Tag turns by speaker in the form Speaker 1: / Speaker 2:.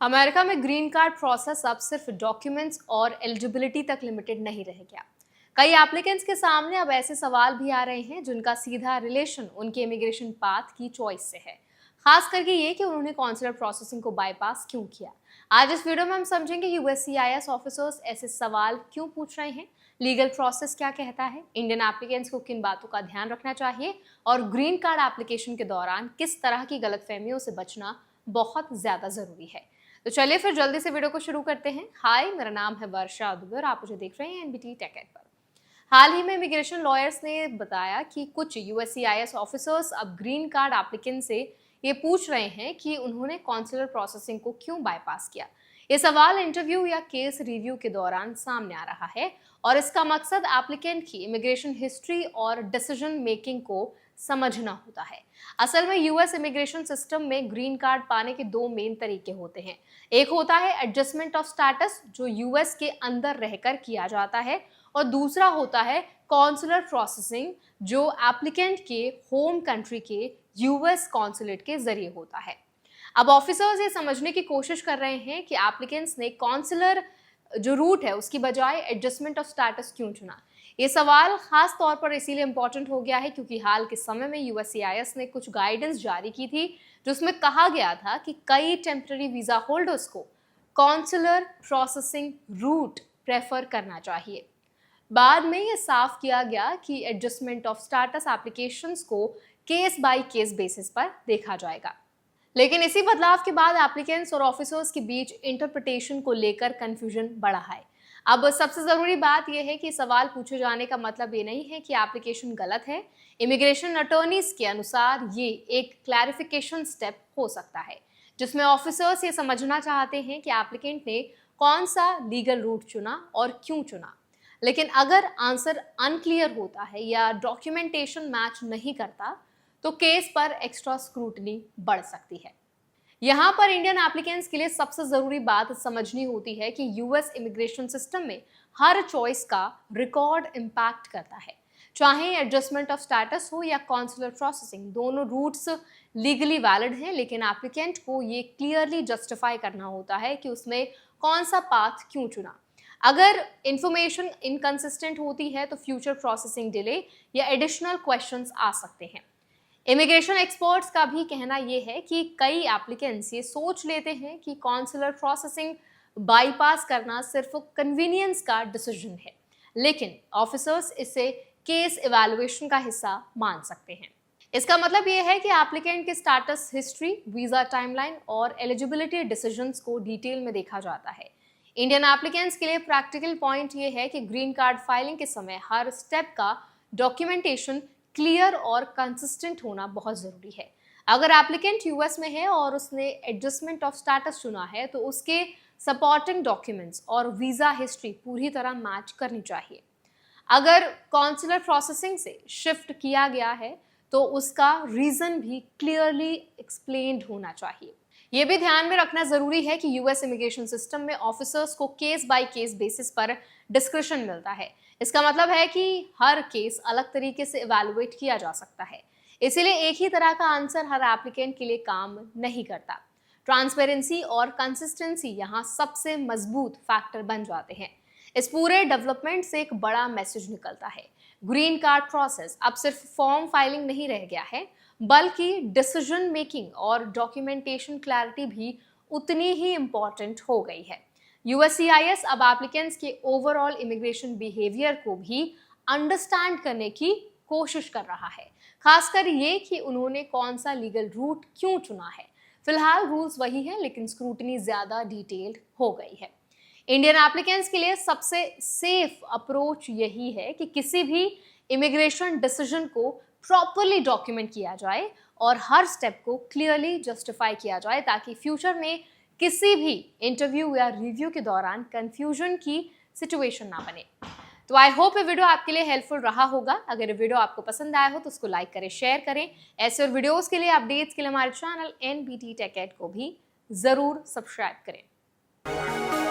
Speaker 1: America में green card process अब सिर्फ डॉक्यूमेंट्स और एलिजिबिलिटी तक लिमिटेड नहीं रह गया। कई एप्लीकेंट्स के सामने अब ऐसे सवाल भी आ रहे हैं जिनका सीधा रिलेशन उनके इमिग्रेशन पाथ की चॉइस से है। खास करके ये कि उन्होंने कॉन्सुलर प्रोसेसिंग को बाईपास क्यों किया। आज इस वीडियो में हम समझेंगे यूएससीआईएस ऑफिसर्स ऐसे सवाल क्यों पूछ रहे हैं, लीगल प्रोसेस क्या कहता है, इंडियन एप्लीकेंट्स को किन बातों का ध्यान रखना चाहिए और ग्रीन कार्ड एप्लीकेशन के दौरान किस तरह की गलतफहमियों से बचना बहुत ज्यादा जरूरी है। तो चलिए फिर जल्दी से वीडियो को शुरू करते हैं। हाय, मेरा नाम है वर्षा दुबे और आप मुझे देख रहे हैं एनबीटी टेक एड पर। हाल ही में इमिग्रेशन लॉयर्स ने बताया कि कुछ यूएससीआईएस ऑफिसर्स अब ग्रीन कार्ड एप्लीकेंट से ये पूछ रहे हैं कि उन्होंने कॉन्सुलर प्रोसेसिंग को क्यों बाईपास किया। ये सवाल इंटरव्यू या केस रिव्यू के दौरान सामने आ रहा है और इसका मकसद एप्लीकेंट की इमिग्रेशन हिस्ट्री और डिसीजन मेकिंग को समझना होता है। असल में यूएस इमिग्रेशन सिस्टम में ग्रीन कार्ड पाने के दो मेन तरीके होते हैं। एक होता है एडजस्टमेंट ऑफ स्टेटस, जो यूएस के अंदर रहकर किया जाता है, और दूसरा होता है कॉन्सुलर प्रोसेसिंग, जो एप्लीकेंट के होम कंट्री के यूएस कॉन्सुलेट के जरिए होता है। अब ऑफिसर्स ये समझने की कोशिश कर रहे हैं कि एप्लीकेंट्स ने कॉन्सुलर जो रूट है उसकी बजाय एडजस्टमेंट ऑफ स्टेटस क्यों चुना। ये सवाल खास तौर पर इसीलिए इम्पोर्टेंट हो गया है क्योंकि हाल के समय में यूएससीआईएस ने कुछ गाइडेंस जारी की थी जिसमें कहा गया था कि कई टेम्पररी वीजा होल्डर्स को कॉन्सुलर प्रोसेसिंग रूट प्रेफर करना चाहिए। बाद में ये साफ किया गया कि एडजस्टमेंट ऑफ स्टेटस एप्लीकेशंस को केस बाय केस बेसिस पर देखा जाएगा। लेकिन इसी बदलाव के बाद एप्लीकेंट्स और ऑफिसर्स के बीच इंटरप्रिटेशन को लेकर कंफ्यूजन बढ़ा है। अब सबसे जरूरी बात यह है कि सवाल पूछे जाने का मतलब ये नहीं है कि एप्लीकेशन गलत है। इमिग्रेशन अटॉर्नीज के अनुसार ये एक क्लैरिफिकेशन स्टेप हो सकता है जिसमें ऑफिसर्स ये समझना चाहते हैं कि एप्लीकेंट ने कौन सा लीगल रूट चुना और क्यों चुना। लेकिन अगर आंसर अनक्लियर होता है या डॉक्यूमेंटेशन मैच नहीं करता तो केस पर एक्स्ट्रा स्क्रूटनी बढ़ सकती है। यहाँ पर इंडियन एप्लीकेंट्स के लिए सबसे जरूरी बात समझनी होती है कि यूएस इमिग्रेशन सिस्टम में हर चॉइस का रिकॉर्ड इम्पैक्ट करता है। चाहे एडजस्टमेंट ऑफ स्टेटस हो या कॉन्सुलर प्रोसेसिंग, दोनों रूट्स लीगली वैलिड हैं, लेकिन एप्लीकेंट को ये क्लियरली जस्टिफाई करना होता है कि उसने कौन सा पाथ क्यों चुना। अगर इंफॉर्मेशन इनकंसिस्टेंट होती है तो फ्यूचर प्रोसेसिंग डिले या एडिशनल क्वेश्चंस आ सकते हैं। इमिग्रेशन एक्सपर्ट्स का भी कहना यह है कि कई एप्लीकेंट्स ये सोच लेते हैं कि कॉन्सुलर प्रोसेसिंग बाईपास करना सिर्फ कन्वीनियंस का डिसीजन है, लेकिन ऑफिसर्स इसे केस इवैल्यूएशन का हिस्सा मान सकते हैं। इसका मतलब यह है कि एप्लीकेंट के स्टेटस हिस्ट्री, वीजा टाइमलाइन और एलिजिबिलिटी डिसीजंस को डिटेल में देखा जाता है। इंडियन एप्लीकेंट्स के लिए प्रैक्टिकल पॉइंट ये है कि ग्रीन कार्ड फाइलिंग के समय हर स्टेप का डॉक्यूमेंटेशन क्लियर और कंसिस्टेंट होना बहुत जरूरी है। अगर एप्लीकेंट यूएस में है और उसने एडजस्टमेंट ऑफ स्टेटस चुना है तो उसके सपोर्टिंग डॉक्यूमेंट्स और वीजा हिस्ट्री पूरी तरह मैच करनी चाहिए। अगर कॉन्सुलर प्रोसेसिंग से शिफ्ट किया गया है तो उसका रीजन भी क्लियरली एक्सप्लेन्ड होना चाहिए। यह भी ध्यान में रखना जरूरी है कि यूएस इमिग्रेशन सिस्टम में ऑफिसर्स को केस बाय केस बेसिस पर डिस्क्रिप्शन मिलता है। इसका मतलब है कि हर केस अलग तरीके से इवैल्यूएट किया जा सकता है, इसीलिए एक ही तरह का आंसर हर एप्लीकेंट के लिए काम नहीं करता। ट्रांसपेरेंसी और कंसिस्टेंसी यहाँ सबसे मजबूत फैक्टर बन जाते हैं। इस पूरे डेवलपमेंट से एक बड़ा मैसेज निकलता है। ग्रीन कार्ड प्रोसेस अब सिर्फ फॉर्म फाइलिंग नहीं रह गया है, बल्कि डिसीजन मेकिंग और डॉक्यूमेंटेशन क्लैरिटी भी उतनी ही इम्पोर्टेंट हो गई है। यूएससीआईएस अब एप्लीकेंट्स के ओवरऑल इमिग्रेशन बिहेवियर को भी अंडरस्टैंड करने की कोशिश कर रहा है, खासकर ये कि उन्होंने कौन सा लीगल रूट क्यों चुना है। फिलहाल रूल्स वही हैं, लेकिन स्क्रूटनी ज्यादा डिटेल्ड हो गई है। इंडियन एप्लीकेंट्स के लिए सबसे सेफ अप्रोच यही है कि किसी भी इमिग्रेशन डिसीजन को प्रॉपरली डॉक्यूमेंट किया जाए और हर स्टेप को क्लियरली जस्टिफाई किया जाए ताकि फ्यूचर में किसी भी इंटरव्यू या रिव्यू के दौरान कंफ्यूजन की सिचुएशन ना बने। तो आई होप ये वीडियो आपके लिए हेल्पफुल रहा होगा। अगर ये वीडियो आपको पसंद आया हो तो उसको लाइक करें, शेयर करें। ऐसे और वीडियोस के लिए, अपडेट्स के लिए हमारे चैनल एनबीटी टेक एड को भी जरूर सब्सक्राइब करें।